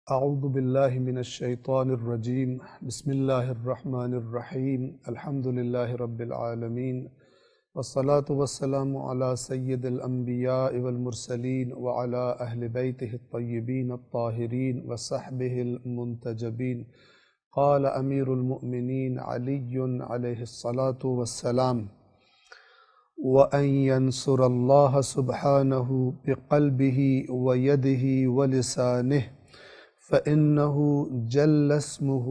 اعوذ باللہ من الشیطان الرجیم بسم اللہ الرحمن الرحیم الحمد للہ رب العالمین والصلاة والسلام علی سید الانبیاء والمرسلین وعلی اہل بیتہ الطیبین الطاہرین وصحبہ المنتجبین قال امیر المؤمنین علی علیہ الصلاة والسلام وَأَن يَنْصُرَ اللَّهَ سُبْحَانَهُ بِقَلْبِهِ وَيَدِهِ وَلِسَانِهِ فَإِنَّهُ جَلَّ اسْمُهُ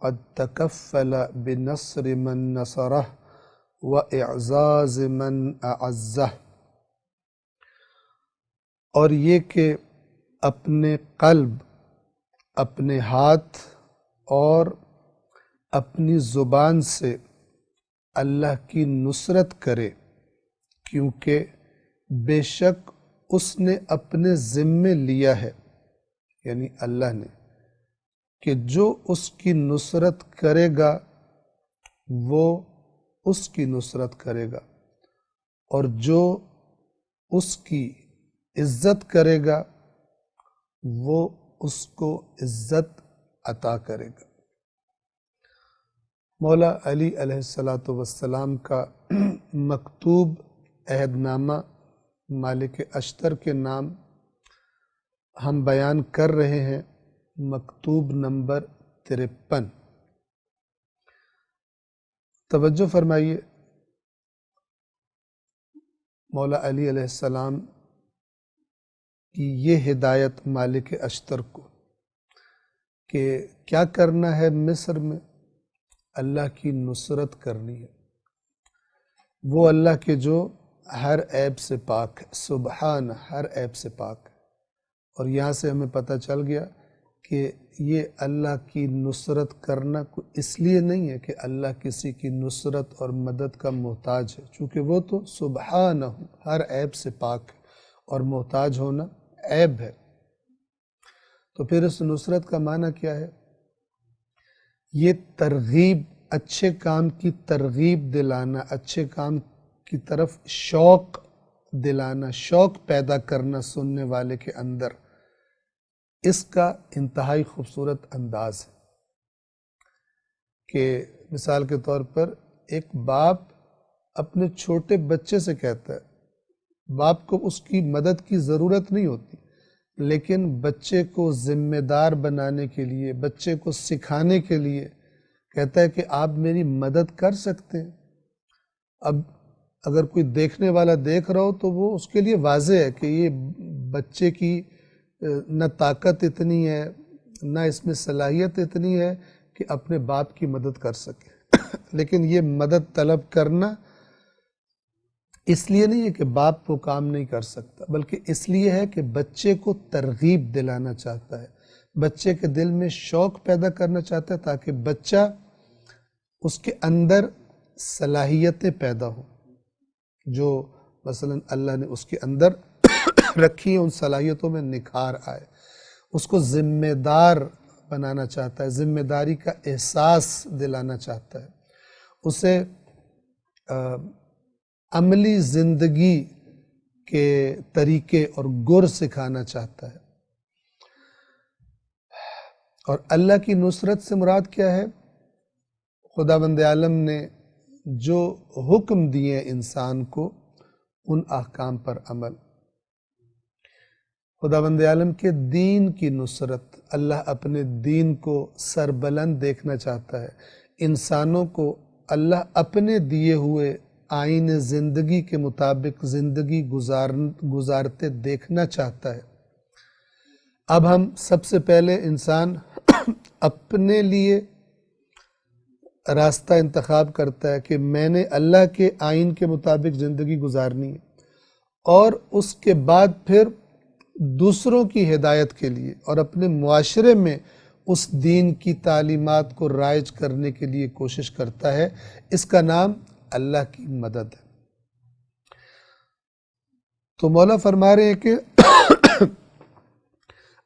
قَدْ تَكَفَّلَ بِنَصْرِ مَنْ نَصَرَهُ وَإِعْزَازِ مَنْ أَعَزَّهُ۔ اور یہ کہ اپنے قلب، اپنے ہاتھ اور اپنی زبان سے اللہ کی نصرت کرے، کیونکہ بے شک اس نے اپنے ذمے لیا ہے، یعنی اللہ نے، کہ جو اس کی نصرت کرے گا وہ اس کی نصرت کرے گا، اور جو اس کی عزت کرے گا وہ اس کو عزت عطا کرے گا۔ مولا علی علیہ السلام کا مکتوب عہد نامہ مالک اشتر کے نام ہم بیان کر رہے ہیں، مکتوب نمبر 53۔ توجہ فرمائیے، مولا علی علیہ السلام کی یہ ہدایت مالک اشتر کو کہ کیا کرنا ہے، مصر میں اللہ کی نصرت کرنی ہے، وہ اللہ کے جو ہر عیب سے پاک ہے، سبحان، ہر عیب سے پاک ہے۔ اور یہاں سے ہمیں پتہ چل گیا کہ یہ اللہ کی نصرت کرنا اس لیے نہیں ہے کہ اللہ کسی کی نصرت اور مدد کا محتاج ہے، چونکہ وہ تو سبحانہ ہر عیب سے پاک ہے، اور محتاج ہونا عیب ہے۔ تو پھر اس نصرت کا معنی کیا ہے؟ یہ ترغیب، اچھے کام کی ترغیب دلانا، اچھے کام کی طرف شوق دلانا، شوق پیدا کرنا سننے والے کے اندر، اس کا انتہائی خوبصورت انداز ہے کہ مثال کے طور پر ایک باپ اپنے چھوٹے بچے سے کہتا ہے، باپ کو اس کی مدد کی ضرورت نہیں ہوتی، لیکن بچے کو ذمہ دار بنانے کے لیے، بچے کو سکھانے کے لیے کہتا ہے کہ آپ میری مدد کر سکتے ہیں۔ اب اگر کوئی دیکھنے والا دیکھ رہا ہو تو وہ اس کے لیے واضح ہے کہ یہ بچے کی نہ طاقت اتنی ہے، نہ اس میں صلاحیت اتنی ہے کہ اپنے باپ کی مدد کر سکے۔ لیکن یہ مدد طلب کرنا اس لیے نہیں ہے کہ باپ وہ کام نہیں کر سکتا، بلکہ اس لیے ہے کہ بچے کو ترغیب دلانا چاہتا ہے، بچے کے دل میں شوق پیدا کرنا چاہتا ہے، تاکہ بچہ اس کے اندر صلاحیتیں پیدا ہوں جو مثلا اللہ نے اس کے اندر رکھی ہیں، ان صلاحیتوں میں نکھار آئے۔ اس کو ذمہ دار بنانا چاہتا ہے، ذمہ داری کا احساس دلانا چاہتا ہے، اسے عملی زندگی کے طریقے اور گر سکھانا چاہتا ہے۔ اور اللہ کی نصرت سے مراد کیا ہے؟ خداوند عالم نے جو حکم دیے انسان کو، ان احکام پر عمل، خداوند عالم کے دین کی نصرت۔ اللہ اپنے دین کو سربلند دیکھنا چاہتا ہے، انسانوں کو اللہ اپنے دیے ہوئے آئین زندگی کے مطابق زندگی گزارتے دیکھنا چاہتا ہے۔ اب ہم سب سے پہلے انسان اپنے لیے راستہ انتخاب کرتا ہے کہ میں نے اللہ کے آئین کے مطابق زندگی گزارنی ہے، اور اس کے بعد پھر دوسروں کی ہدایت کے لیے اور اپنے معاشرے میں اس دین کی تعلیمات کو رائج کرنے کے لیے کوشش کرتا ہے۔ اس کا نام اللہ کی مدد ہے۔ تو مولا فرما رہے ہیں کہ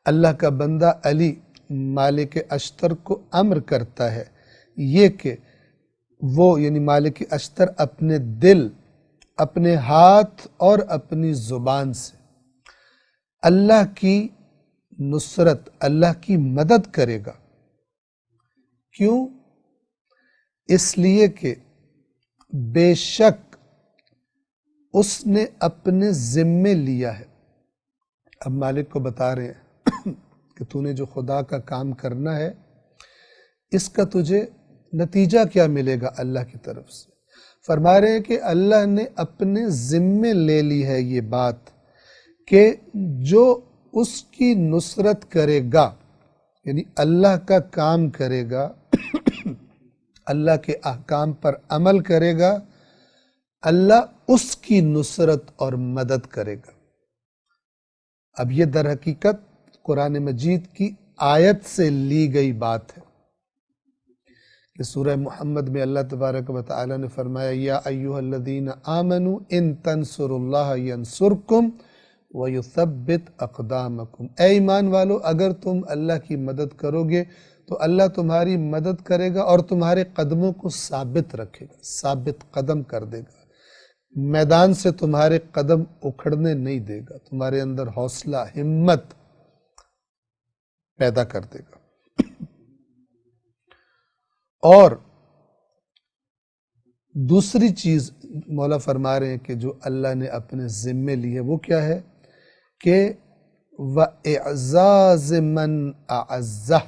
اللہ کا بندہ علی مالک اشتر کو امر کرتا ہے یہ کہ وہ، یعنی مالک اشتر، اپنے دل، اپنے ہاتھ اور اپنی زبان سے اللہ کی نصرت، اللہ کی مدد کرے گا۔ کیوں؟ اس لیے کہ بے شک اس نے اپنے ذمے لیا ہے۔ اب مالک کو بتا رہے ہیں کہ تو نے جو خدا کا کام کرنا ہے اس کا تجھے نتیجہ کیا ملے گا اللہ کی طرف سے۔ فرما رہے ہیں کہ اللہ نے اپنے ذمے لے لی ہے یہ بات کہ جو اس کی نصرت کرے گا، یعنی اللہ کا کام کرے گا، اللہ کے احکام پر عمل کرے گا، اللہ اس کی نصرت اور مدد کرے گا۔ اب یہ در حقیقت قرآن مجید کی آیت سے لی گئی بات ہے کہ سورہ محمد میں اللہ تبارک و تعالی نے فرمایا یا ایھا الذین آمنوا ان تنصروا اللہ ینصرکم ویثبت اقدامکم، اے ایمان والو اگر تم اللہ کی مدد کرو گے تو اللہ تمہاری مدد کرے گا اور تمہارے قدموں کو ثابت رکھے گا، ثابت قدم کر دے گا، میدان سے تمہارے قدم اکھڑنے نہیں دے گا، تمہارے اندر حوصلہ ہمت پیدا کر دے گا۔ اور دوسری چیز مولا فرما رہے ہیں کہ جو اللہ نے اپنے ذمے لی ہے وہ کیا ہے کہ وَإِعْزَازِ مَنْ أَعَزَّهُ،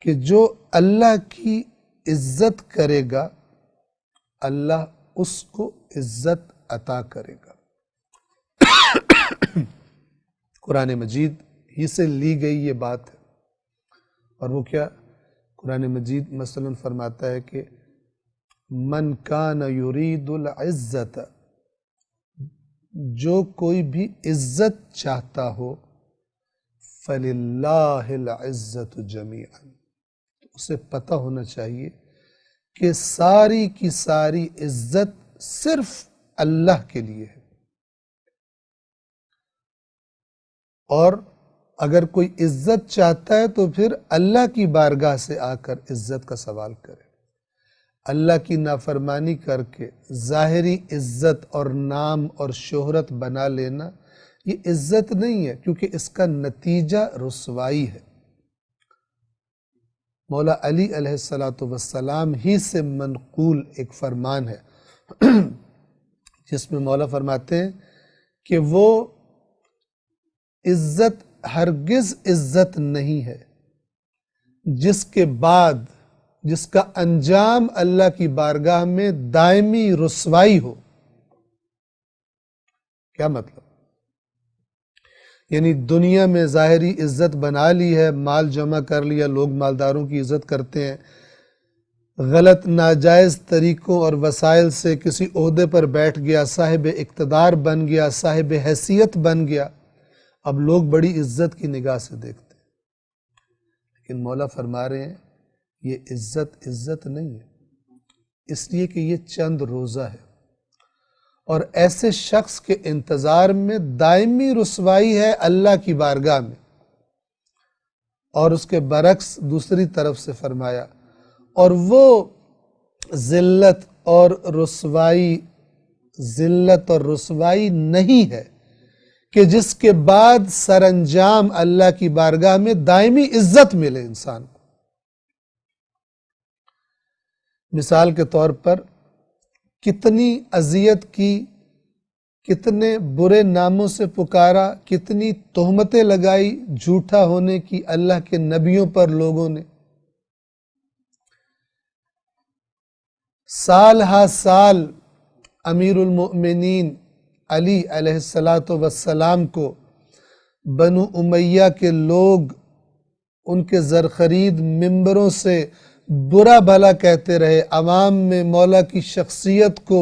کہ جو اللہ کی عزت کرے گا اللہ اس کو عزت عطا کرے گا۔ قرآن مجید ہی سے لی گئی یہ بات ہے، اور وہ کیا؟ قرآن مجید مثلا فرماتا ہے کہ من کان یرید العزت، جو کوئی بھی عزت چاہتا ہو فللہ العزت جمیعا، اسے پتہ ہونا چاہیے کہ ساری کی ساری عزت صرف اللہ کے لیے ہے، اور اگر کوئی عزت چاہتا ہے تو پھر اللہ کی بارگاہ سے آ کر عزت کا سوال کرے۔ اللہ کی نافرمانی کر کے ظاہری عزت اور نام اور شہرت بنا لینا یہ عزت نہیں ہے، کیونکہ اس کا نتیجہ رسوائی ہے۔ مولا علی علیہ السلام ہی سے منقول ایک فرمان ہے جس میں مولا فرماتے ہیں کہ وہ عزت ہرگز عزت نہیں ہے جس کے بعد جس کا انجام اللہ کی بارگاہ میں دائمی رسوائی ہو۔ کیا مطلب؟ یعنی دنیا میں ظاہری عزت بنا لی ہے، مال جمع کر لیا، لوگ مالداروں کی عزت کرتے ہیں، غلط ناجائز طریقوں اور وسائل سے کسی عہدے پر بیٹھ گیا، صاحب اقتدار بن گیا، صاحب حیثیت بن گیا، اب لوگ بڑی عزت کی نگاہ سے دیکھتے ہیں۔ لیکن مولا فرما رہے ہیں یہ عزت نہیں ہے، اس لیے کہ یہ چند روزہ ہے، اور ایسے شخص کے انتظار میں دائمی رسوائی ہے اللہ کی بارگاہ میں۔ اور اس کے برعکس دوسری طرف سے فرمایا اور وہ ذلت اور رسوائی نہیں ہے کہ جس کے بعد سر انجام اللہ کی بارگاہ میں دائمی عزت ملے انسان کو۔ مثال کے طور پر کتنی اذیت کی، کتنے برے ناموں سے پکارا، کتنی تہمتیں لگائی جھوٹا ہونے کی اللہ کے نبیوں پر لوگوں نے، سال ہا سال امیر المؤمنین علی علیہ السلام کو بنو امیہ کے لوگ ان کے زرخرید ممبروں سے برا بھلا کہتے رہے، عوام میں مولا کی شخصیت کو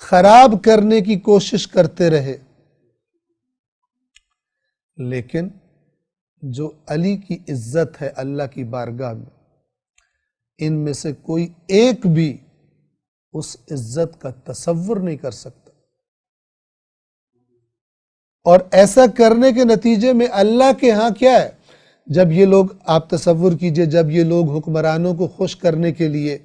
خراب کرنے کی کوشش کرتے رہے، لیکن جو علی کی عزت ہے اللہ کی بارگاہ میں، ان میں سے کوئی ایک بھی اس عزت کا تصور نہیں کر سکتا، اور ایسا کرنے کے نتیجے میں اللہ کے ہاں کیا ہے؟ جب یہ لوگ، آپ تصور کیجئے، جب یہ لوگ حکمرانوں کو خوش کرنے کے لیے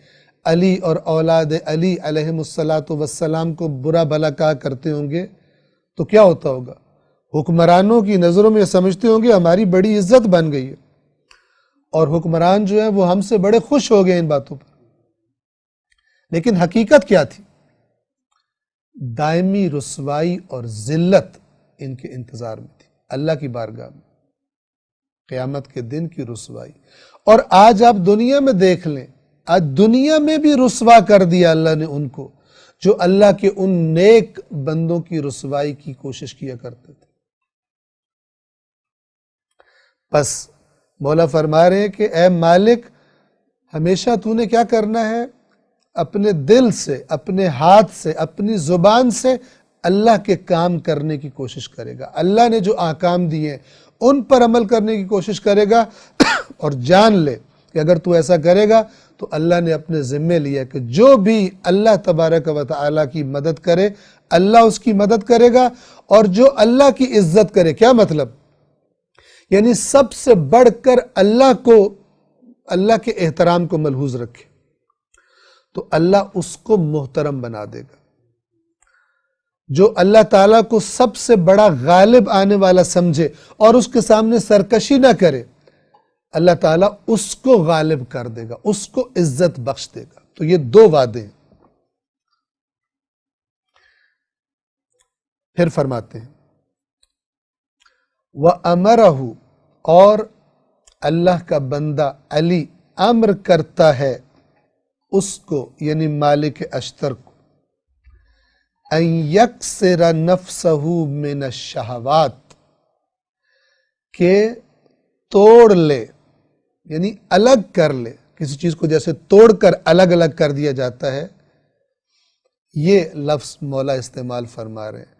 علی اور اولاد علی علیہ السلام کو برا بھلا کہا کرتے ہوں گے تو کیا ہوتا ہوگا؟ حکمرانوں کی نظروں میں یہ سمجھتے ہوں گے ہماری بڑی عزت بن گئی ہے، اور حکمران جو ہیں وہ ہم سے بڑے خوش ہو گئے ان باتوں پر. لیکن حقیقت کیا تھی؟ دائمی رسوائی اور ذلت ان کے انتظار میں تھی، اللہ کی بارگاہ میں قیامت کے دن کی رسوائی. اور آج آپ دنیا میں دیکھ لیں، آج دنیا میں بھی رسوا کر دیا اللہ نے ان کو جو اللہ کے ان نیک بندوں کی رسوائی کی کوشش کیا کرتے تھے. بس مولا فرما رہے ہیں کہ اے مالک، ہمیشہ تو نے کیا کرنا ہے؟ اپنے دل سے، اپنے ہاتھ سے، اپنی زبان سے اللہ کے کام کرنے کی کوشش کرے گا. اللہ نے جو احکام دیے ہیں ان پر عمل کرنے کی کوشش کرے گا، اور جان لے کہ اگر تو ایسا کرے گا تو اللہ نے اپنے ذمے لیا کہ جو بھی اللہ تبارک و تعالیٰ کی مدد کرے اللہ اس کی مدد کرے گا، اور جو اللہ کی عزت کرے. کیا مطلب؟ یعنی سب سے بڑھ کر اللہ کے احترام کو ملحوظ رکھے تو اللہ اس کو محترم بنا دے گا. جو اللہ تعالیٰ کو سب سے بڑا غالب آنے والا سمجھے اور اس کے سامنے سرکشی نہ کرے، اللہ تعالیٰ اس کو غالب کر دے گا، اس کو عزت بخش دے گا. تو یہ دو وعدے ہیں. پھر فرماتے ہیں وَأَمَرَهُ، اور اللہ کا بندہ علی امر کرتا ہے اس کو، یعنی مالک اشتر کو، ان یکسر نفسہ من الشہوات، کہ توڑ لے، یعنی الگ کر لے. کسی چیز کو جیسے توڑ کر الگ الگ کر دیا جاتا ہے، یہ لفظ مولا استعمال فرما رہے ہیں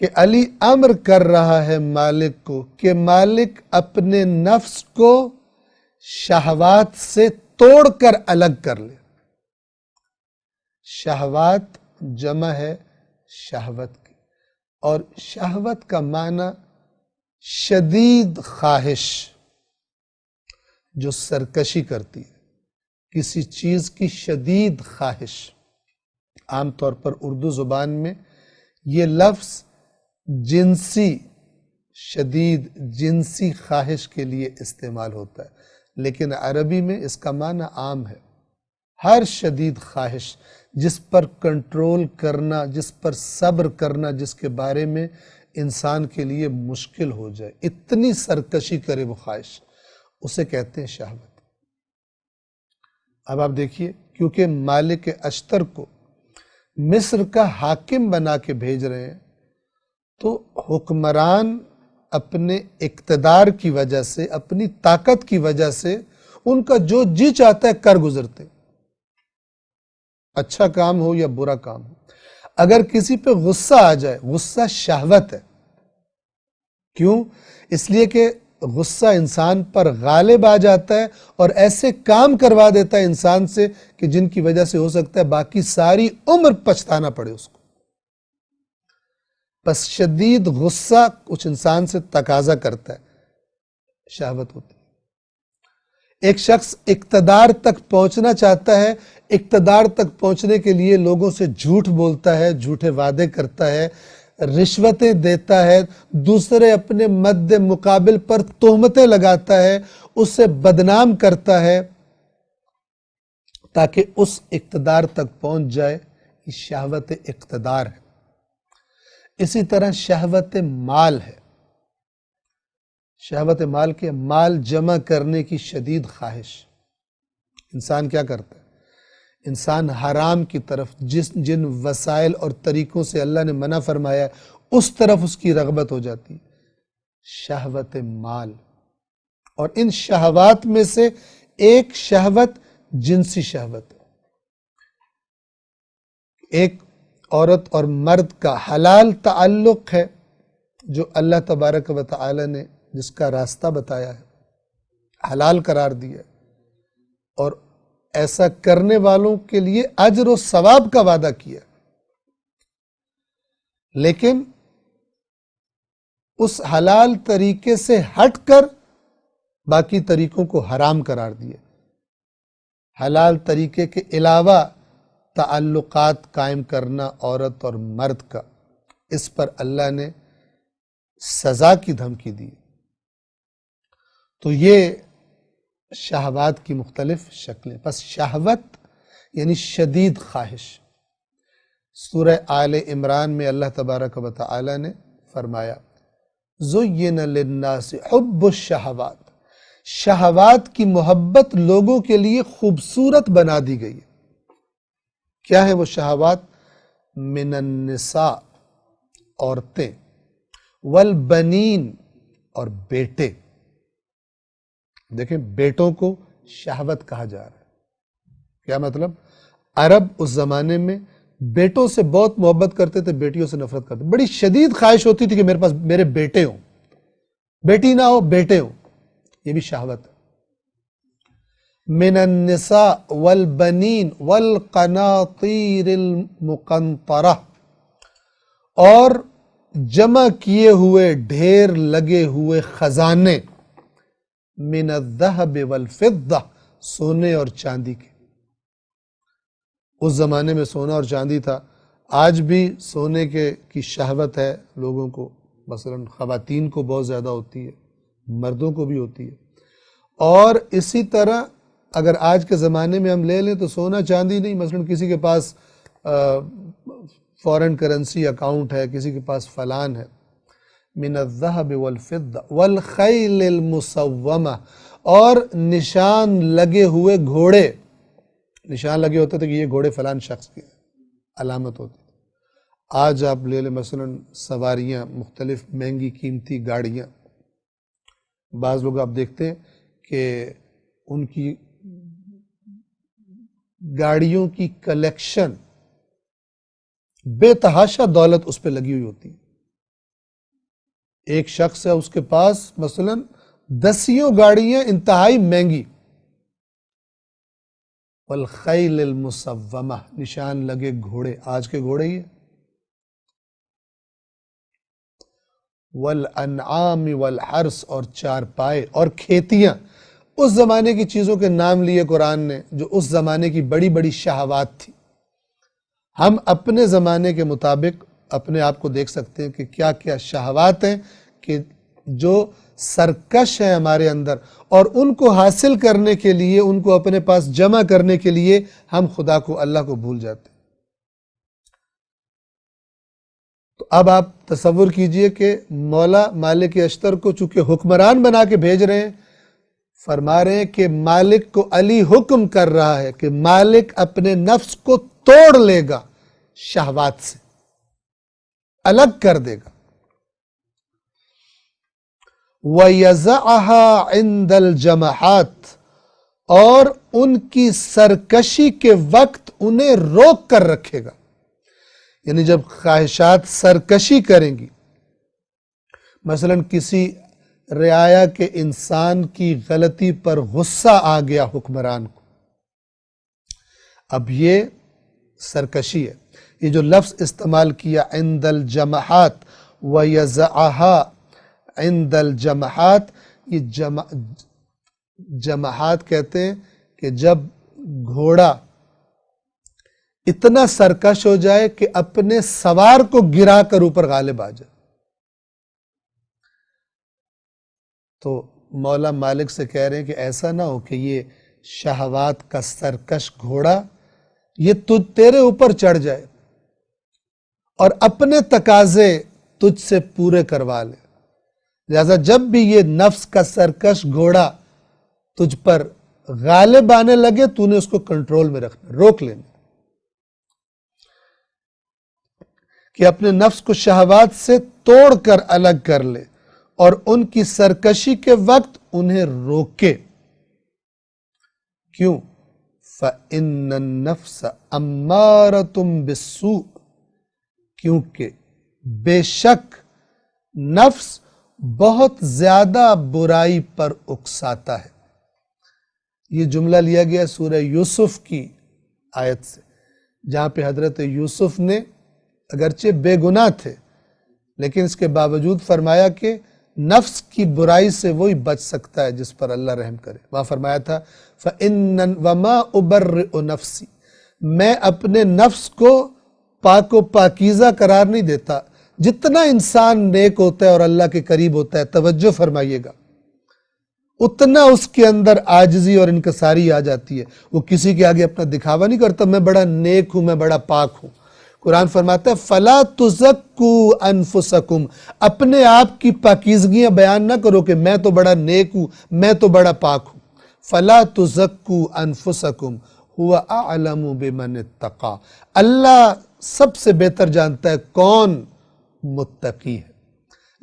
کہ علی امر کر رہا ہے مالک کو کہ مالک اپنے نفس کو شہوات سے توڑ کر الگ کر لے. شہوات جمع ہے شہوت کی، اور شہوت کا معنی شدید خواہش جو سرکشی کرتی ہے، کسی چیز کی شدید خواہش. عام طور پر اردو زبان میں یہ لفظ شدید جنسی خواہش کے لیے استعمال ہوتا ہے، لیکن عربی میں اس کا معنی عام ہے. ہر شدید خواہش جس پر کنٹرول کرنا، جس پر صبر کرنا، جس کے بارے میں انسان کے لیے مشکل ہو جائے، اتنی سرکشی کرے وہ خواہش، اسے کہتے ہیں شہوت. اب آپ دیکھیے، کیونکہ مالک اشتر کو مصر کا حاکم بنا کے بھیج رہے ہیں، تو حکمران اپنے اقتدار کی وجہ سے، اپنی طاقت کی وجہ سے ان کا جو جی چاہتا ہے کر گزرتے، اچھا کام ہو یا برا کام ہو. اگر کسی پہ غصہ آ جائے، غصہ شہوت ہے. کیوں؟ اس لیے کہ غصہ انسان پر غالب آ جاتا ہے اور ایسے کام کروا دیتا ہے انسان سے کہ جن کی وجہ سے ہو سکتا ہے باقی ساری عمر پچھتانا پڑے اس کو. بس شدید غصہ کچھ انسان سے تقاضا کرتا ہے، شہوت ہوتی ہے. ایک شخص اقتدار تک پہنچنا چاہتا ہے، اقتدار تک پہنچنے کے لیے لوگوں سے جھوٹ بولتا ہے، جھوٹے وعدے کرتا ہے، رشوتیں دیتا ہے، دوسرے اپنے مد مقابل پر تہمتیں لگاتا ہے، اسے بدنام کرتا ہے تاکہ اس اقتدار تک پہنچ جائے. یہ شہوت اقتدار ہے. اسی طرح شہوت مال ہے. شہوت مال کے مال جمع کرنے کی شدید خواہش. انسان کیا کرتا ہے؟ انسان حرام کی طرف جن وسائل اور طریقوں سے اللہ نے منع فرمایا ہے اس طرف اس کی رغبت ہو جاتی ہے. شہوت مال. اور ان شہوات میں سے ایک شہوت جنسی شہوت ہے. ایک عورت اور مرد کا حلال تعلق ہے جو اللہ تبارک و تعالی نے جس کا راستہ بتایا ہے، حلال قرار دیا ہے، اور ایسا کرنے والوں کے لیے اجر و ثواب کا وعدہ کیا. لیکن اس حلال طریقے سے ہٹ کر باقی طریقوں کو حرام قرار دیا. حلال طریقے کے علاوہ تعلقات قائم کرنا عورت اور مرد کا، اس پر اللہ نے سزا کی دھمکی دی۔ تو یہ شہوات کی مختلف شکلیں۔ پس شہوت یعنی شدید خواہش۔ سورہ آل عمران میں اللہ تبارک و تعالی نے فرمایا زُیِّنَ لِلنَّاسِ حُبُّ الشَّہَوَاتِ، شہوات کی محبت لوگوں کے لیے خوبصورت بنا دی گئی ہے۔ کیا ہے وہ شہوات؟ من النساء، عورتیں، والبنین، اور بیٹے۔ دیکھیں بیٹوں کو شہوت کہا جا رہا ہے۔ کیا مطلب؟ عرب اس زمانے میں بیٹوں سے بہت محبت کرتے تھے، بیٹیوں سے نفرت کرتے، بڑی شدید خواہش ہوتی تھی کہ میرے پاس میرے بیٹے ہوں، بیٹی نہ ہو بیٹے ہوں۔ یہ بھی شہوت ہے۔ من النساء والبنین والقناطیر المقنطرہ، اور جمع کیے ہوئے ڈھیر لگے ہوئے خزانے، من الذہب والفضہ، سونے اور چاندی کے۔ اس زمانے میں سونا اور چاندی تھا، آج بھی سونے کی شہوت ہے لوگوں کو، مثلا خواتین کو بہت زیادہ ہوتی ہے، مردوں کو بھی ہوتی ہے۔ اور اسی طرح اگر آج کے زمانے میں ہم لے لیں تو سونا چاندی نہیں، مثلا کسی کے پاس فورن کرنسی اکاؤنٹ ہے، کسی کے پاس فلان ہے۔ من الذہب والفضہ والخیل المسومہ، اور نشان لگے ہوئے گھوڑے، نشان لگے ہوتے تھے کہ یہ گھوڑے فلان شخص کی علامت ہوتی تھی۔ آج آپ لے لیں مثلا سواریاں، مختلف مہنگی قیمتی گاڑیاں، بعض لوگ آپ دیکھتے ہیں کہ ان کی گاڑیوں کی کلیکشن، بے تحاشا دولت اس پہ لگی ہوئی ہوتی ہے۔ ایک شخص ہے اس کے پاس مثلا 10 گاڑیاں انتہائی مہنگی، والخیل المسومہ، نشان لگے گھوڑے، آج کے گھوڑے ہی ہیں۔ والانعام والحرث، اور چارپائے اور کھیتیاں۔ اس زمانے کی چیزوں کے نام لیے قرآن نے جو اس زمانے کی بڑی بڑی شہوات تھی۔ ہم اپنے زمانے کے مطابق اپنے آپ کو دیکھ سکتے ہیں کہ کیا کیا شہوات ہیں کہ جو سرکش ہیں ہمارے اندر، اور ان کو حاصل کرنے کے لیے، ان کو اپنے پاس جمع کرنے کے لیے ہم خدا کو، اللہ کو بھول جاتے ہیں۔ تو اب آپ تصور کیجئے کہ مولا مالک اشتر کو چونکہ حکمران بنا کے بھیج رہے ہیں، فرما رہے ہیں کہ مالک کو علی حکم کر رہا ہے کہ مالک اپنے نفس کو توڑ لے گا، شہوات سے الگ کر دے گا۔ وَيَزَعَهَا عِنْدَ الْجَمَحَاتِ، اور ان کی سرکشی کے وقت انہیں روک کر رکھے گا۔ یعنی جب خواہشات سرکشی کریں گی، مثلا کسی رعایا کے انسان کی غلطی پر غصہ آ گیا حکمران کو، اب یہ سرکشی ہے۔ یہ جو لفظ استعمال کیا عند الجمحات، وَيَزَعَهَا عند الجمحات، یہ جمحات کہتے ہیں کہ جب گھوڑا اتنا سرکش ہو جائے کہ اپنے سوار کو گرا کر اوپر غالب آ جائے۔ تو مولا مالک سے کہہ رہے ہیں کہ ایسا نہ ہو کہ یہ شہوات کا سرکش گھوڑا یہ تیرے اوپر چڑھ جائے اور اپنے تقاضے تجھ سے پورے کروا لے۔ لہذا جب بھی یہ نفس کا سرکش گھوڑا تجھ پر غالب آنے لگے، تو نے اس کو کنٹرول میں رکھنا، روک لینا، کہ اپنے نفس کو شہوات سے توڑ کر الگ کر لے اور ان کی سرکشی کے وقت انہیں روکے۔ کیوں؟ فَإِنَّ النَّفْسَ أَمَّارَةٌ بِالسُّوءِ، کیونکہ بے شک نفس بہت زیادہ برائی پر اکساتا ہے۔ یہ جملہ لیا گیا سورہ یوسف کی آیت سے، جہاں پہ حضرت یوسف نے اگرچہ بے گناہ تھے لیکن اس کے باوجود فرمایا کہ نفس کی برائی سے وہی بچ سکتا ہے جس پر اللہ رحم کرے۔ وہاں فرمایا تھا وَمَا أُبَرِّئُ نَفْسِي، میں اپنے نفس کو پاک و پاکیزہ قرار نہیں دیتا، جتنا انسان نیک ہوتا ہے اور اللہ کے قریب ہوتا ہے، توجہ فرمائیے گا، اتنا اس کے اندر عاجزی اور انکساری آ جاتی ہے. وہ کسی کے آگے اپنا دکھاوا نہیں کرتا، میں بڑا نیک ہوں، میں بڑا پاک ہوں. قرآن فرماتا ہے فَلَا تُزَكُّوا أَنفُسَكُمْ، اپنے آپ کی پاکیزگیاں بیان نہ کرو کہ میں تو بڑا نیک ہوں، میں تو بڑا پاک ہوں. فَلَا تُزَكُّوا أَنفُسَكُمْ هُوَ أَعْلَمُ بِمَنِ اتَّقَى، اللہ سب سے بہتر جانتا ہے کون متقی ہے.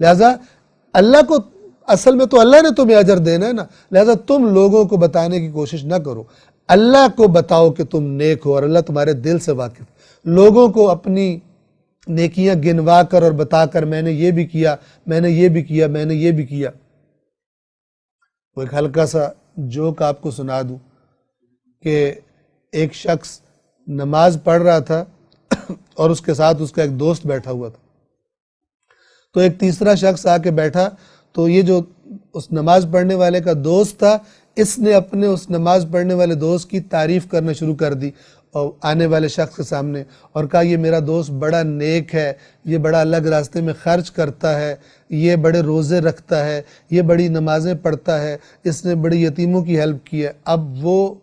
لہذا اللہ کو، اصل میں تو اللہ نے تمہیں اجر دینا ہے نا، لہذا تم لوگوں کو بتانے کی کوشش نہ کرو، اللہ کو بتاؤ کہ تم نیک ہو، اور اللہ تمہارے دل سے واقف. لوگوں کو اپنی نیکیاں گنوا کر اور بتا کر میں نے یہ بھی کیا، میں نے یہ بھی کیا، میں نے یہ بھی کیا. وہ ایک ہلکا سا جوک آپ کو سنا دوں کہ ایک شخص نماز پڑھ رہا تھا اور اس کے ساتھ اس کا ایک دوست بیٹھا ہوا تھا. تو ایک تیسرا شخص آ کے بیٹھا، تو یہ جو اس نماز پڑھنے والے کا دوست تھا، اس نے اپنے اس نماز پڑھنے والے دوست کی تعریف کرنا شروع کر دی اور آنے والے شخص کے سامنے، اور کہا یہ میرا دوست بڑا نیک ہے، یہ بڑا اللہ کے راستے میں خرچ کرتا ہے، یہ بڑے روزے رکھتا ہے، یہ بڑی نمازیں پڑھتا ہے، اس نے بڑی یتیموں کی ہیلپ کی ہے. اب وہ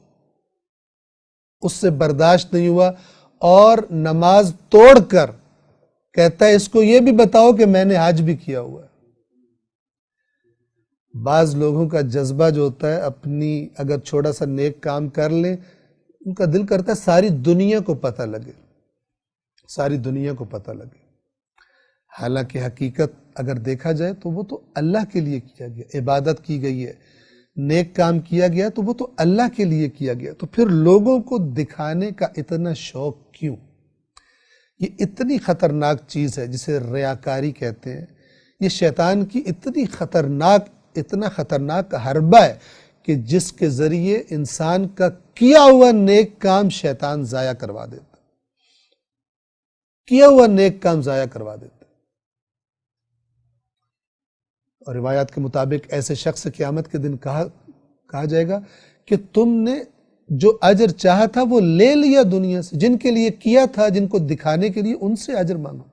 اس سے برداشت نہیں ہوا اور نماز توڑ کر کہتا ہے اس کو یہ بھی بتاؤ کہ میں نے حج بھی کیا ہوا ہے. بعض لوگوں کا جذبہ جو ہوتا ہے، اپنی اگر چھوٹا سا نیک کام کر لیں، ان کا دل کرتا ہے ساری دنیا کو پتہ لگے، ساری دنیا کو پتہ لگے. حالانکہ حقیقت اگر دیکھا جائے تو وہ تو اللہ کے لیے کیا گیا، عبادت کی گئی ہے، نیک کام کیا گیا تو وہ تو اللہ کے لیے کیا گیا. تو پھر لوگوں کو دکھانے کا اتنا شوق کیوں؟ یہ اتنی خطرناک چیز ہے جسے ریاکاری کہتے ہیں. یہ شیطان کی اتنا خطرناک حربہ ہے کہ جس کے ذریعے انسان کا کیا ہوا نیک کام شیطان ضائع کروا دیتا، کیا ہوا نیک کام ضائع کروا دیتا. اور روایات کے مطابق ایسے شخص سے قیامت کے دن کہا جائے گا کہ تم نے جو اجر چاہا تھا وہ لے لیا دنیا سے، جن کے لیے کیا تھا، جن کو دکھانے کے لیے، ان سے اجر مانگو.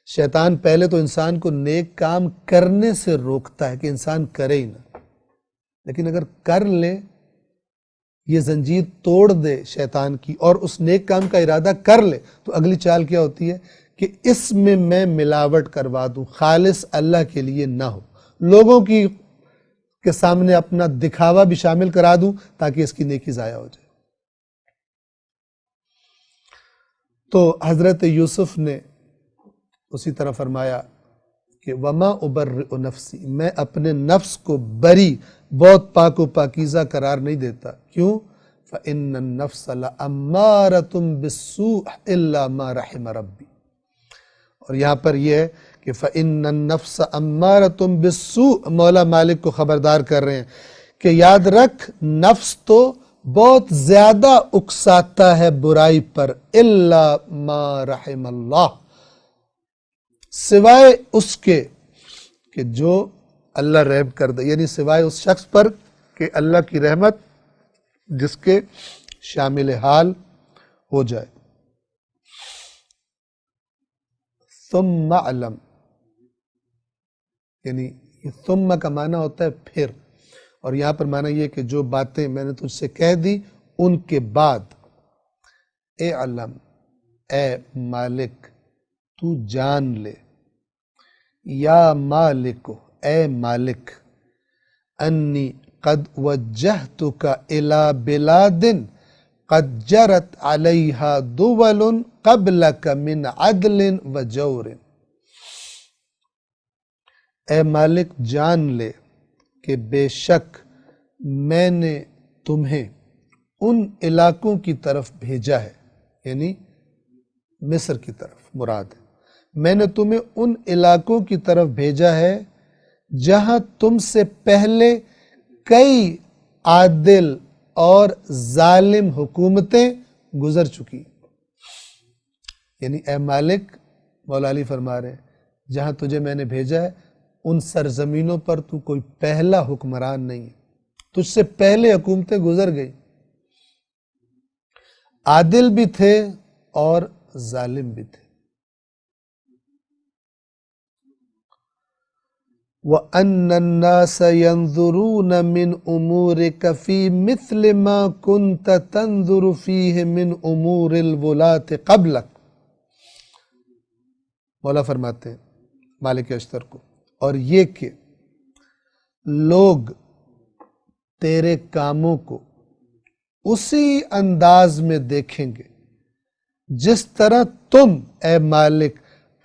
شیطان پہلے تو انسان کو نیک کام کرنے سے روکتا ہے کہ انسان کرے ہی نہ، لیکن اگر کر لے، یہ زنجیر توڑ دے شیطان کی اور اس نیک کام کا ارادہ کر لے، تو اگلی چال کیا ہوتی ہے کہ اس میں ملاوٹ کروا دوں، خالص اللہ کے لیے نہ ہو، لوگوں کے سامنے اپنا دکھاوا بھی شامل کرا دوں تاکہ اس کی نیکی ضائع ہو جائے. تو حضرت یوسف نے اسی طرح فرمایا کہ وَمَا أُبَرِّئُ نَفْسِي، میں اپنے نفس کو بری، بہت پاک و پاکیزہ قرار نہیں دیتا. کیوں؟ فَإِنَّ النَّفْسَ لَأَمَّارَةٌ بِالسُّوءِ إِلَّا مَا رَحِمَ رَبِّي. اور یہاں پر یہ ہے کہ فَإِنَّ النَّفْسَ أَمَّارَةٌ بِالسُّوءِ، مولا مالک کو خبردار کر رہے ہیں کہ یاد رکھ، نفس تو بہت زیادہ اکساتا ہے برائی پر، إِلَّا مَا رَحِمَ اللَّهِ، سوائے اس کے کہ جو اللہ رحم کر دے، یعنی سوائے اس شخص پر کہ اللہ کی رحمت جس کے شامل حال ہو جائے. ثم علم، یعنی ثم کا معنی ہوتا ہے پھر، اور یہاں پر معنی یہ کہ جو باتیں میں نے تجھ سے کہہ دی ان کے بعد، اے علم، اے مالک، تو جان لے، یا مالک، اے مالک، انی قد وجہتک الی بلاد قد جرت علیہا دول قبلک من عدل و جور. اے مالک جان لے کہ بے شک میں نے تمہیں ان علاقوں کی طرف بھیجا ہے، یعنی مصر کی طرف مراد ہے. میں نے تمہیں ان علاقوں کی طرف بھیجا ہے جہاں تم سے پہلے کئی عادل اور ظالم حکومتیں گزر چکی. یعنی اے مالک، مولا علی فرما رہے ہیں جہاں تجھے میں نے بھیجا ہے ان سرزمینوں پر تو کوئی پہلا حکمران نہیں ہے، تجھ سے پہلے حکومتیں گزر گئی، عادل بھی تھے اور ظالم بھی تھے. وَأَنَّ النَّاسَ يَنظُرُونَ مِنْ أُمُورِكَ فِي مِثْلِ مَا كُنْتَ تَنظُرُ فِيهِ مِنْ أُمُورِ الْوُلَاةِ قَبْلَكَ۔ مولا فرماتے ہیں مالک اشتر کو، اور یہ کہ لوگ تیرے کاموں کو اسی انداز میں دیکھیں گے جس طرح تم اے مالک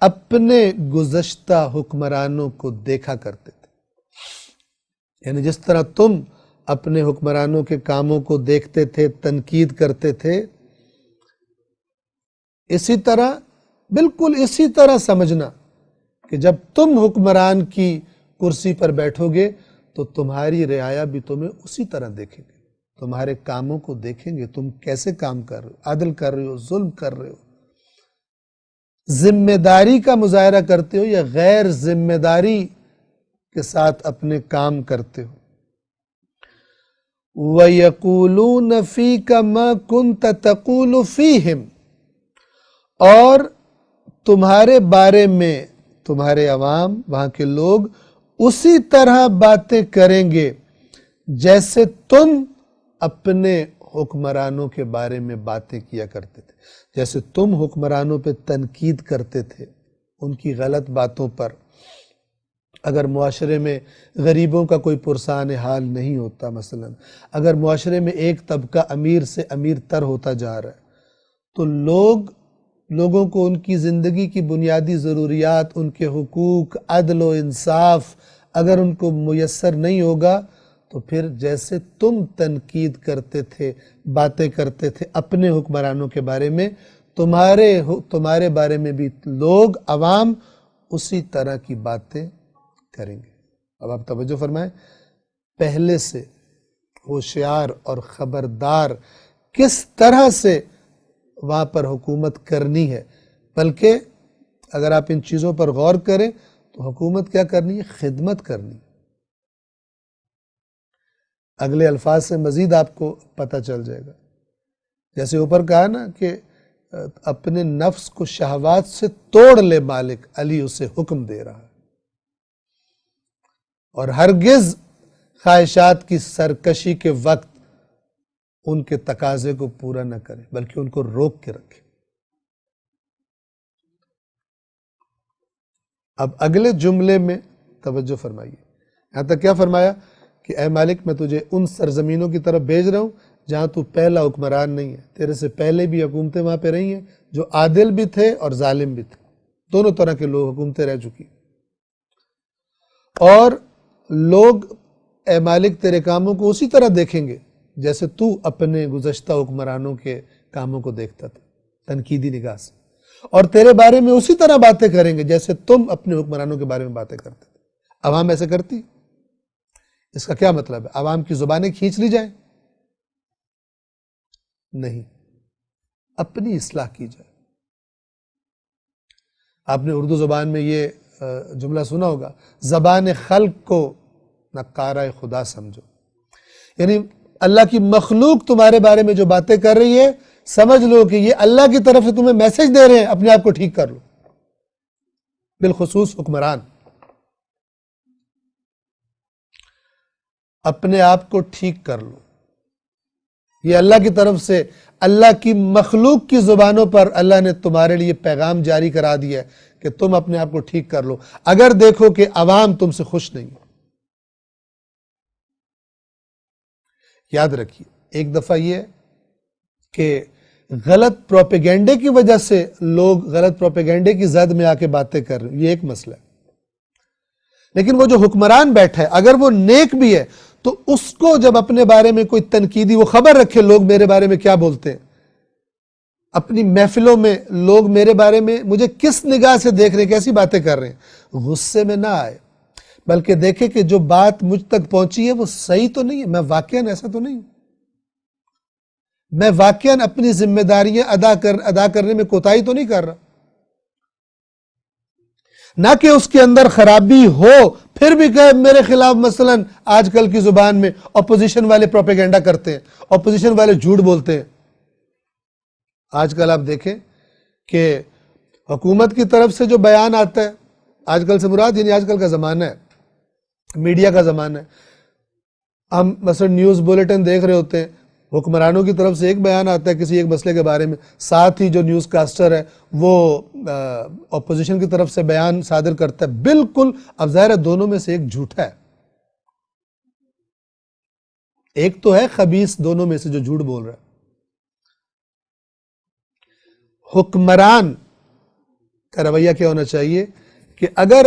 اپنے گزشتہ حکمرانوں کو دیکھا کرتے تھے، یعنی جس طرح تم اپنے حکمرانوں کے کاموں کو دیکھتے تھے، تنقید کرتے تھے، اسی طرح بالکل اسی طرح سمجھنا کہ جب تم حکمران کی کرسی پر بیٹھو گے تو تمہاری رعایا بھی تمہیں اسی طرح دیکھیں گے، تمہارے کاموں کو دیکھیں گے، تم کیسے کام کر رہے ہو، عدل کر رہے ہو، ظلم کر رہے ہو، ذمہ داری کا مظاہرہ کرتے ہو یا غیر ذمہ داری کے ساتھ اپنے کام کرتے ہو۔ وَيَقُولُونَ فِيكَ مَا كُنْتَ تَقُولُ فِيهِمْ، اور تمہارے بارے میں تمہارے عوام، وہاں کے لوگ اسی طرح باتیں کریں گے جیسے تم اپنے حکمرانوں کے بارے میں باتیں کیا کرتے تھے، جیسے تم حکمرانوں پہ تنقید کرتے تھے ان کی غلط باتوں پر۔ اگر معاشرے میں غریبوں کا کوئی پرسان حال نہیں ہوتا، مثلا اگر معاشرے میں ایک طبقہ امیر سے امیر تر ہوتا جا رہا ہے تو لوگوں کو ان کی زندگی کی بنیادی ضروریات، ان کے حقوق، عدل و انصاف اگر ان کو میسر نہیں ہوگا تو پھر جیسے تم تنقید کرتے تھے، باتیں کرتے تھے اپنے حکمرانوں کے بارے میں، تمہارے بارے میں بھی لوگ، عوام اسی طرح کی باتیں کریں گے۔ اب آپ توجہ فرمائیں، پہلے سے ہوشیار اور خبردار کس طرح سے وہاں پر حکومت کرنی ہے، بلکہ اگر آپ ان چیزوں پر غور کریں تو حکومت کیا کرنی ہے؟ خدمت کرنی۔ اگلے الفاظ سے مزید آپ کو پتہ چل جائے گا، جیسے اوپر کہا نا کہ اپنے نفس کو شہوات سے توڑ لے مالک، علی اسے حکم دے رہا ہے، اور ہرگز خواہشات کی سرکشی کے وقت ان کے تقاضے کو پورا نہ کرے بلکہ ان کو روک کے رکھے۔ اب اگلے جملے میں توجہ فرمائیے، یہاں تک کیا فرمایا کہ اے مالک میں تجھے ان سرزمینوں کی طرف بھیج رہا ہوں جہاں تو پہلا حکمران نہیں ہے، تیرے سے پہلے بھی حکومتیں وہاں پہ رہی ہیں جو عادل بھی تھے اور ظالم بھی تھے، دونوں طرح کے لوگ حکومتیں رہ چکی، اور لوگ اے مالک تیرے کاموں کو اسی طرح دیکھیں گے جیسے تو اپنے گزشتہ حکمرانوں کے کاموں کو دیکھتا تھا، تنقیدی نگاہ سے، اور تیرے بارے میں اسی طرح باتیں کریں گے جیسے تم اپنے حکمرانوں کے بارے میں باتیں کرتے تھے۔ عوام ایسے کرتی؟ اس کا کیا مطلب ہے؟ عوام کی زبانیں کھینچ لی جائیں؟ نہیں، اپنی اصلاح کی جائے۔ آپ نے اردو زبان میں یہ جملہ سنا ہوگا، زبان خلق کو نقارہ خدا سمجھو، یعنی اللہ کی مخلوق تمہارے بارے میں جو باتیں کر رہی ہے سمجھ لو کہ یہ اللہ کی طرف سے تمہیں میسج دے رہے ہیں، اپنے آپ کو ٹھیک کر لو، بالخصوص حکمران اپنے آپ کو ٹھیک کر لو۔ یہ اللہ کی طرف سے اللہ کی مخلوق کی زبانوں پر اللہ نے تمہارے لیے پیغام جاری کرا دیا ہے کہ تم اپنے آپ کو ٹھیک کر لو اگر دیکھو کہ عوام تم سے خوش نہیں۔ یاد رکھیے، ایک دفعہ یہ کہ غلط پروپیگنڈے کی وجہ سے لوگ غلط پروپیگنڈے کی زد میں آ کے باتیں کر رہے ہیں، یہ ایک مسئلہ ہے، لیکن وہ جو حکمران بیٹھا ہے اگر وہ نیک بھی ہے تو اس کو جب اپنے بارے میں کوئی تنقیدی وہ خبر رکھے لوگ میرے بارے میں کیا بولتے ہیں، اپنی محفلوں میں لوگ میرے بارے میں مجھے کس نگاہ سے دیکھ رہے ہیں، کیسی باتیں کر رہے ہیں، غصے میں نہ آئے بلکہ دیکھے کہ جو بات مجھ تک پہنچی ہے وہ صحیح تو نہیں ہے، میں واقعاً ایسا تو نہیں ہوں، میں واقعاً اپنی ذمہ داریاں ادا کرنے میں کوتاہی تو نہیں کر رہا، نہ کہ اس کے اندر خرابی ہو پھر بھی کہ میرے خلاف مثلا آج کل کی زبان میں اپوزیشن والے پروپیگنڈا کرتے ہیں، اپوزیشن والے جھوٹ بولتے ہیں۔ آج کل آپ دیکھیں کہ حکومت کی طرف سے جو بیان آتا ہے آج کل سے مراد یعنی آج کل کا زمانہ ہے، میڈیا کا زمانہ ہے. ہم مثلا نیوز بلیٹن دیکھ رہے ہوتے ہیں، حکمرانوں کی طرف سے ایک بیان آتا ہے کسی ایک مسئلے کے بارے میں، ساتھ ہی جو نیوز کاسٹر ہے وہ اپوزیشن کی طرف سے بیان صادر کرتا ہے. بالکل. اب ظاہر ہے دونوں میں سے ایک جھوٹا ہے، ایک تو ہے خبیث دونوں میں سے جو جھوٹ بول رہا ہے. حکمران کا رویہ کیا ہونا چاہیے کہ اگر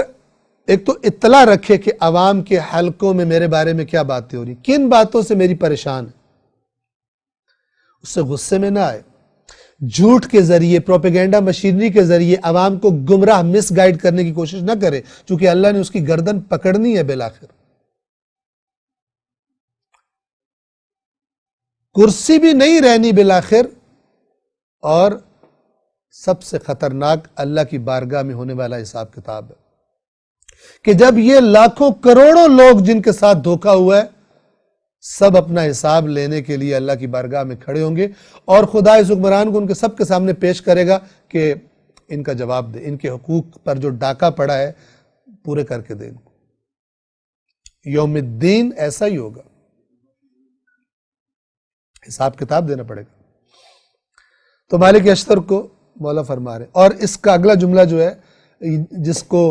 ایک تو اطلاع رکھے کہ عوام کے حلقوں میں میرے بارے میں کیا باتیں ہو رہی، کن باتوں سے میری پریشان ہے، اس سے غصے میں نہ آئے. جھوٹ کے ذریعے، پروپیگنڈا مشینری کے ذریعے عوام کو گمراہ مس گائیڈ کرنے کی کوشش نہ کرے، چونکہ اللہ نے اس کی گردن پکڑنی ہے بالآخر. کرسی بھی نہیں رہنی بالآخر. اور سب سے خطرناک اللہ کی بارگاہ میں ہونے والا حساب کتاب ہے کہ جب یہ لاکھوں کروڑوں لوگ جن کے ساتھ دھوکا ہوا ہے سب اپنا حساب لینے کے لیے اللہ کی بارگاہ میں کھڑے ہوں گے، اور خدا اس حکمران کو ان کے سب کے سامنے پیش کرے گا کہ ان کا جواب دے، ان کے حقوق پر جو ڈاکہ پڑا ہے پورے کر کے دے. یوم الدین ایسا ہی ہوگا، حساب کتاب دینا پڑے گا. تو مالک اشتر کو مولا فرما رہے. اور اس کا اگلا جملہ جو ہے جس کو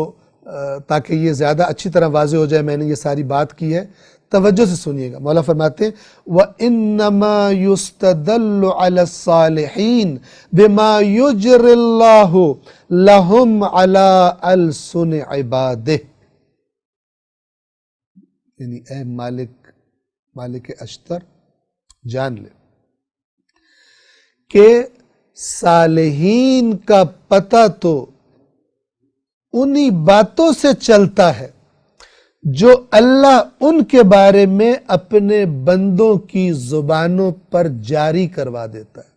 تاکہ یہ زیادہ اچھی طرح واضح ہو جائے میں نے یہ ساری بات کی ہے، توجہ سے سنیے گا. مولا فرماتے ہیں وَإِنَّمَا يُسْتَدَلُّ عَلَى الصَّالِحِينَ بِمَا يُجْرِ اللَّهُ لَهُمْ عَلَىٰ أَلْسُنِ عِبَادِهِ. یعنی اے مالک اشتر جان لے کہ صالحین کا پتہ تو انہی باتوں سے چلتا ہے جو اللہ ان کے بارے میں اپنے بندوں کی زبانوں پر جاری کروا دیتا ہے.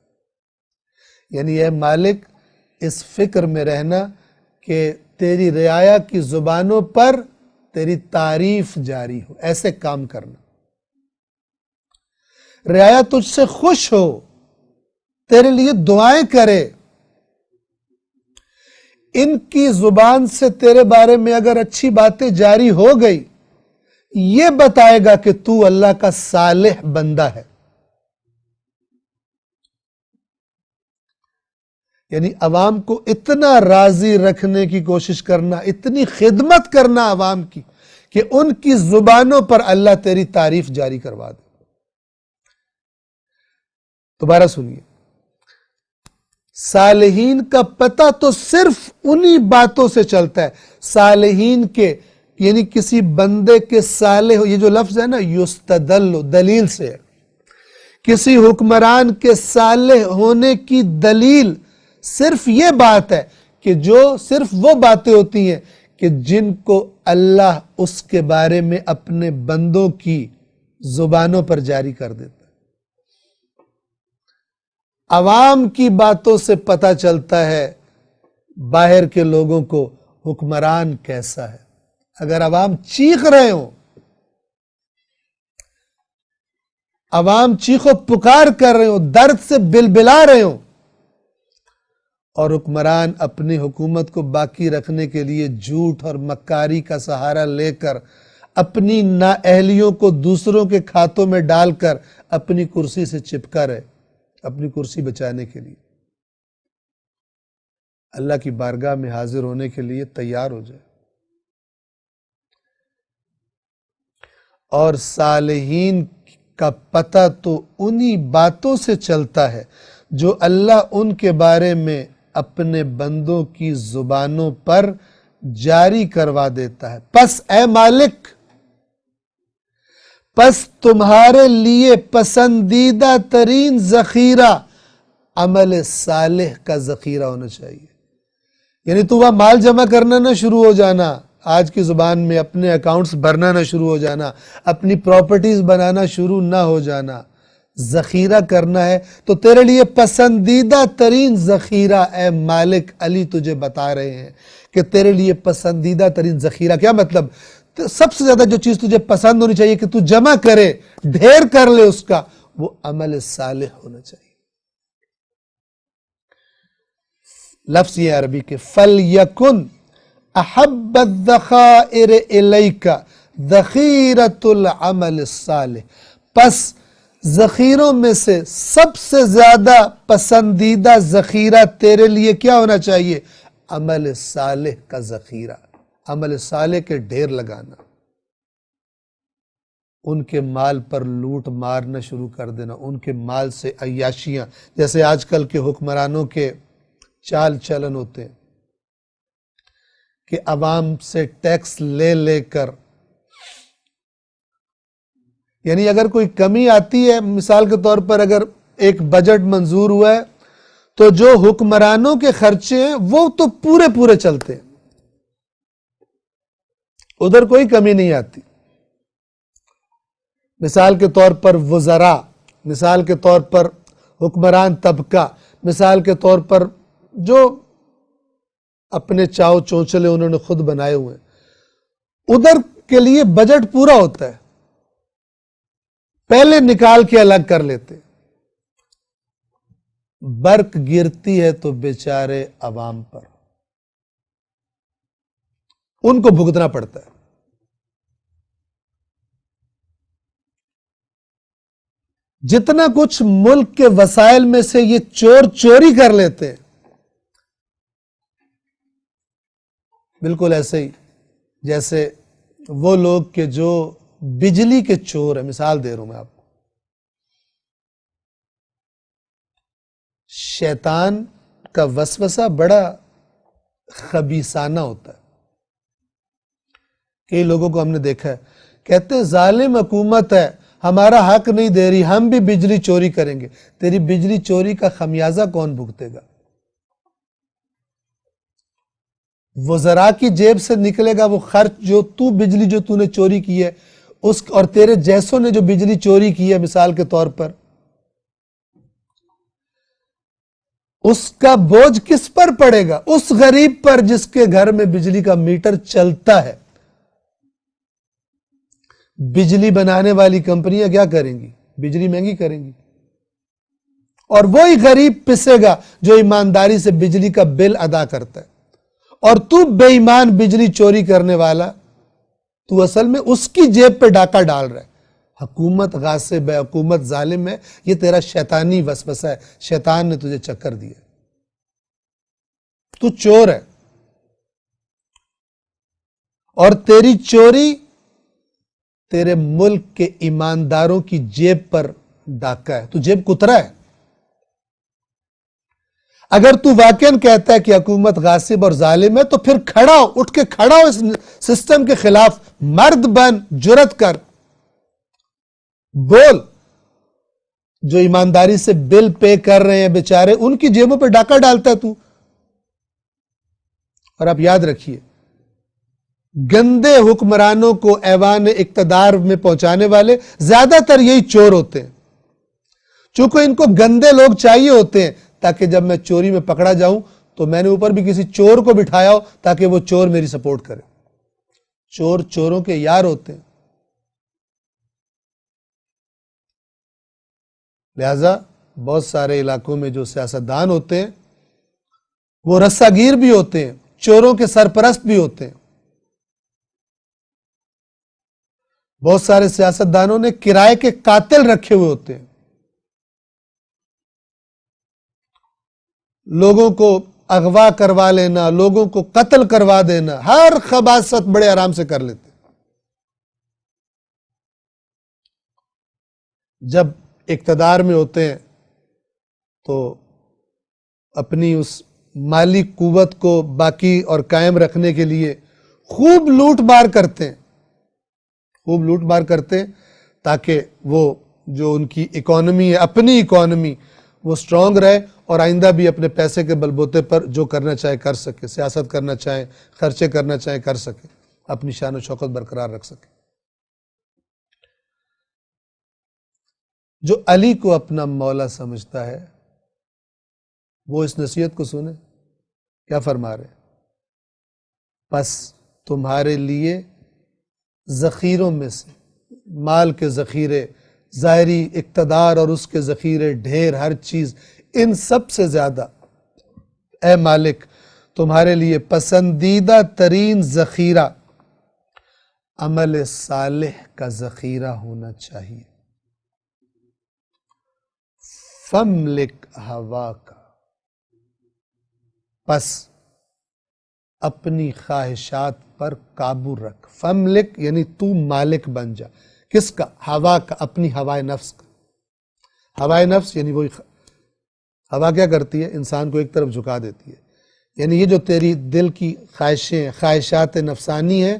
یعنی اے مالک اس فکر میں رہنا کہ تیری رعایا کی زبانوں پر تیری تعریف جاری ہو، ایسے کام کرنا. رعایا تجھ سے خوش ہو، تیرے لیے دعائیں کرے، ان کی زبان سے تیرے بارے میں اگر اچھی باتیں جاری ہو گئی یہ بتائے گا کہ تو اللہ کا صالح بندہ ہے. یعنی عوام کو اتنا راضی رکھنے کی کوشش کرنا، اتنی خدمت کرنا عوام کی کہ ان کی زبانوں پر اللہ تیری تعریف جاری کروا دے. دوبارہ سنیے، صالحین کا پتہ تو صرف انہی باتوں سے چلتا ہے. صالحین کے یعنی کسی بندے کے صالح، یہ جو لفظ ہے نا یستدل، دلیل سے ہے. کسی حکمران کے صالح ہونے کی دلیل صرف یہ بات ہے کہ جو صرف وہ باتیں ہوتی ہیں کہ جن کو اللہ اس کے بارے میں اپنے بندوں کی زبانوں پر جاری کر دیتا ہے. عوام کی باتوں سے پتہ چلتا ہے باہر کے لوگوں کو حکمران کیسا ہے. اگر عوام چیخ رہے ہوں، عوام چیخ و پکار کر رہے ہوں، درد سے بلبلا رہے ہوں، اور حکمران اپنی حکومت کو باقی رکھنے کے لیے جھوٹ اور مکاری کا سہارا لے کر اپنی نااہلیوں کو دوسروں کے کھاتوں میں ڈال کر اپنی کرسی سے چپکا رہے، اپنی کرسی بچانے کے لیے اللہ کی بارگاہ میں حاضر ہونے کے لیے تیار ہو جائے. اور صالحین کا پتہ تو انہی باتوں سے چلتا ہے جو اللہ ان کے بارے میں اپنے بندوں کی زبانوں پر جاری کروا دیتا ہے. پس اے مالک، پس تمہارے لیے پسندیدہ ترین ذخیرہ عمل صالح کا ذخیرہ ہونا چاہیے. یعنی تو وہاں مال جمع کرنا نہ شروع ہو جانا، آج کی زبان میں اپنے اکاؤنٹس بھرنا نہ شروع ہو جانا، اپنی پراپرٹیز بنانا شروع نہ ہو جانا. ذخیرہ کرنا ہے تو تیرے لیے پسندیدہ ترین ذخیرہ اے مالک علی تجھے بتا رہے ہیں کہ تیرے لیے پسندیدہ ترین ذخیرہ کیا مطلب؟ سب سے زیادہ جو چیز تجھے پسند ہونی چاہیے کہ تو جمع کرے، ڈھیر کر لے اس کا، وہ عمل صالح ہونا چاہیے. لفظ یہ عربی کے فَلْيَكُنْ احب الذخائر الیک ذخیرۃ العمل الصالح، پس ذخیروں میں سے سب سے زیادہ پسندیدہ ذخیرہ تیرے لیے کیا ہونا چاہیے؟ عمل صالح کا ذخیرہ، عمل صالح کے ڈھیر لگانا، ان کے مال پر لوٹ مارنا شروع کر دینا، ان کے مال سے عیاشیاں، جیسے آج کل کے حکمرانوں کے چال چلن ہوتے ہیں کہ عوام سے ٹیکس لے لے کر، یعنی اگر کوئی کمی آتی ہے، مثال کے طور پر اگر ایک بجٹ منظور ہوا ہے تو جو حکمرانوں کے خرچے ہیں وہ تو پورے پورے چلتے ہیں، ادھر کوئی کمی نہیں آتی۔ مثال کے طور پر وزراء، مثال کے طور پر حکمران طبقہ، مثال کے طور پر جو اپنے چاؤ چونچلے انہوں نے خود بنائے ہوئے ہیں، ادھر کے لیے بجٹ پورا ہوتا ہے، پہلے نکال کے الگ کر لیتے، برق گرتی ہے تو بیچارے عوام پر، ان کو بھگتنا پڑتا ہے۔ جتنا کچھ ملک کے وسائل میں سے یہ چور چوری کر لیتے ہیں، بالکل ایسے ہی جیسے وہ لوگ کہ جو بجلی کے چور ہیں، مثال دے رہا ہوں میں آپ کو، شیطان کا وسوسہ بڑا خبیثانہ ہوتا ہے۔ کئی لوگوں کو ہم نے دیکھا ہے، کہتے ہیں ظالم حکومت ہے، ہمارا حق نہیں دے رہی، ہم بھی بجلی چوری کریں گے۔ تیری بجلی چوری کا خمیازہ کون بھگتے گا؟ وزراء کی جیب سے نکلے گا وہ خرچ، جو تو بجلی جو تو نے چوری کی ہے اس، اور تیرے جیسوں نے جو بجلی چوری کی ہے مثال کے طور پر، اس کا بوجھ کس پر پڑے گا؟ اس غریب پر جس کے گھر میں بجلی کا میٹر چلتا ہے۔ بجلی بنانے والی کمپنیاں کیا کریں گی؟ بجلی مہنگی کریں گی، اور وہی غریب پسے گا جو ایمانداری سے بجلی کا بل ادا کرتا ہے، اور تو بے ایمان بجلی چوری کرنے والا، تو اصل میں اس کی جیب پہ ڈاکہ ڈال رہا ہے۔ حکومت غاصب ہے، حکومت ظالم ہے، یہ تیرا شیطانی وسوسہ ہے، شیطان نے تجھے چکر دیا، تو چور ہے، اور تیری چوری تیرے ملک کے ایمانداروں کی جیب پر ڈاکہ ہے، تو جیب کترا ہے۔ اگر تو واقعاً کہتا ہے کہ حکومت غاصب اور ظالم ہے تو پھر کھڑا ہو، اٹھ کے کھڑا ہو اس سسٹم کے خلاف، مرد بن، جرت کر، بول۔ جو ایمانداری سے بل پے کر رہے ہیں بیچارے، ان کی جیبوں پہ ڈاکہ ڈالتا ہے تو۔ اور آپ یاد رکھیے، گندے حکمرانوں کو ایوان اقتدار میں پہنچانے والے زیادہ تر یہی چور ہوتے ہیں، چونکہ ان کو گندے لوگ چاہیے ہوتے ہیں تاکہ جب میں چوری میں پکڑا جاؤں تو میں نے اوپر بھی کسی چور کو بٹھایا ہو تاکہ وہ چور میری سپورٹ کرے۔ چور چوروں کے یار ہوتے ہیں، لہذا بہت سارے علاقوں میں جو سیاستدان ہوتے ہیں وہ رسہ گیر بھی ہوتے ہیں، چوروں کے سرپرست بھی ہوتے ہیں۔ بہت سارے سیاستدانوں نے کرائے کے قاتل رکھے ہوئے ہوتے ہیں، لوگوں کو اغوا کروا لینا، لوگوں کو قتل کروا دینا، ہر خباثت بڑے آرام سے کر لیتے۔ جب اقتدار میں ہوتے ہیں تو اپنی اس مالی قوت کو باقی اور قائم رکھنے کے لیے خوب لوٹ مار کرتے ہیں، خوب لوٹ مار کرتے ہیں تاکہ وہ جو ان کی اکانومی ہے، اپنی اکانومی، وہ سٹرونگ رہے اور آئندہ بھی اپنے پیسے کے بلبوتے پر جو کرنا چاہے کر سکے، سیاست کرنا چاہے، خرچے کرنا چاہے کر سکے، اپنی شان و شوکت برقرار رکھ سکے۔ جو علی کو اپنا مولا سمجھتا ہے وہ اس نصیحت کو سنے، کیا فرما رہے ہیں؟ پس تمہارے لیے ذخیروں میں سے، مال کے ذخیرے، ظاہری اقتدار اور اس کے ذخیرے، ڈھیر، ہر چیز، ان سب سے زیادہ اے مالک تمہارے لیے پسندیدہ ترین ذخیرہ عمل صالح کا ذخیرہ ہونا چاہیے۔ فَامْلِكْ هَوَاكَ، پس اپنی خواہشات پر قابو رکھ۔ فَامْلِكْ یعنی تو مالک بن جا، کس کا؟ ہوا کا، اپنی ہوائے نفس کا۔ ہوائے نفس یعنی وہی ہوا کیا کرتی ہے؟ انسان کو ایک طرف جھکا دیتی ہے۔ یعنی یہ جو تیری دل کی خواہشیں، خواہشات نفسانی ہیں،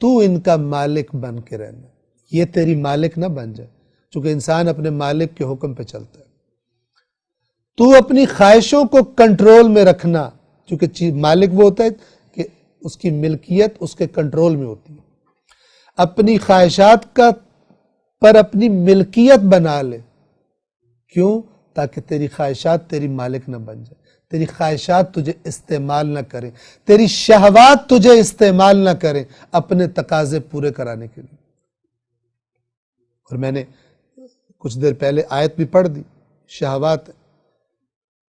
تو ان کا مالک بن کے رہنا، یہ تیری مالک نہ بن جائے، چونکہ انسان اپنے مالک کے حکم پہ چلتا ہے۔ تو اپنی خواہشوں کو کنٹرول میں رکھنا، چونکہ مالک وہ ہوتا ہے کہ اس کی ملکیت اس کے کنٹرول میں ہوتی ہے۔ اپنی خواہشات کا پر اپنی ملکیت بنا لے، کیوں؟ تاکہ تیری خواہشات تیری مالک نہ بن جائے، تیری خواہشات تجھے استعمال نہ کریں، تیری شہوات تجھے استعمال نہ کریں اپنے تقاضے پورے کرانے کے لیے۔ اور میں نے کچھ دیر پہلے آیت بھی پڑھ دی، شہوات،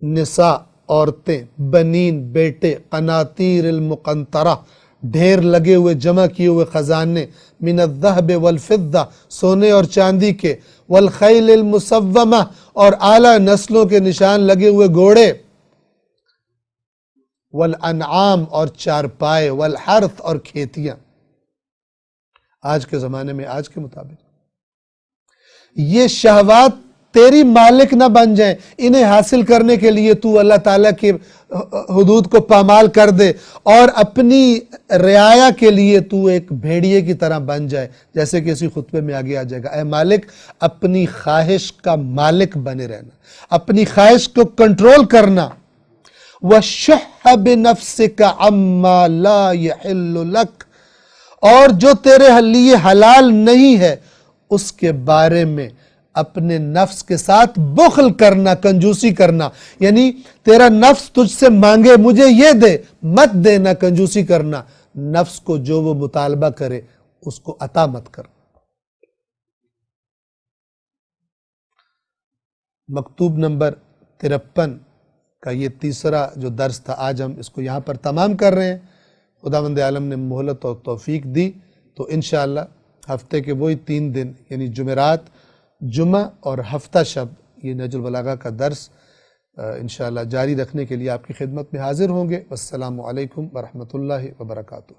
نساء، عورتیں، بنین، بیٹے، قناطیر المقنطرہ، ڈھیر لگے ہوئے جمع کیے ہوئے خزانے، من الذہب والفضہ، سونے اور چاندی کے، والخیل المسومہ، اور اعلیٰ نسلوں کے نشان لگے ہوئے گھوڑے، والانعام، اور چارپائے، والحرث، اور کھیتیاں۔ آج کے زمانے میں آج کے مطابق یہ شہوات تیری مالک نہ بن جائیں، انہیں حاصل کرنے کے لیے تو اللہ تعالیٰ کے حدود کو پامال کر دے، اور اپنی رعایا کے لیے تو ایک بھیڑیے کی طرح بن جائے، جیسے کہ اسی خطبے میں آگے آ جائے گا۔ اے مالک، اپنی خواہش کا مالک بنے رہنا، اپنی خواہش کو کنٹرول کرنا۔ وَالشُّحَّ بِنَفْسِكَ عَمَّا لَا يَحِلُّ لَكَ، اور جو تیرے لیے حلال نہیں ہے اس کے بارے میں اپنے نفس کے ساتھ بخل کرنا، کنجوسی کرنا، یعنی تیرا نفس تجھ سے مانگے مجھے یہ دے، مت دینا، کنجوسی کرنا، نفس کو جو وہ مطالبہ کرے اس کو عطا مت کر۔ مکتوب نمبر 53 کا یہ تیسرا جو درس تھا، آج ہم اس کو یہاں پر تمام کر رہے ہیں۔ خداوند عالم نے مہلت اور توفیق دی تو انشاءاللہ ہفتے کے وہی 3 دن یعنی جمعرات، جمعہ اور ہفتہ شب یہ نہج البلاغہ کا درس انشاءاللہ جاری رکھنے کے لیے آپ کی خدمت میں حاضر ہوں گے۔ والسلام علیکم ورحمۃ اللہ وبرکاتہ۔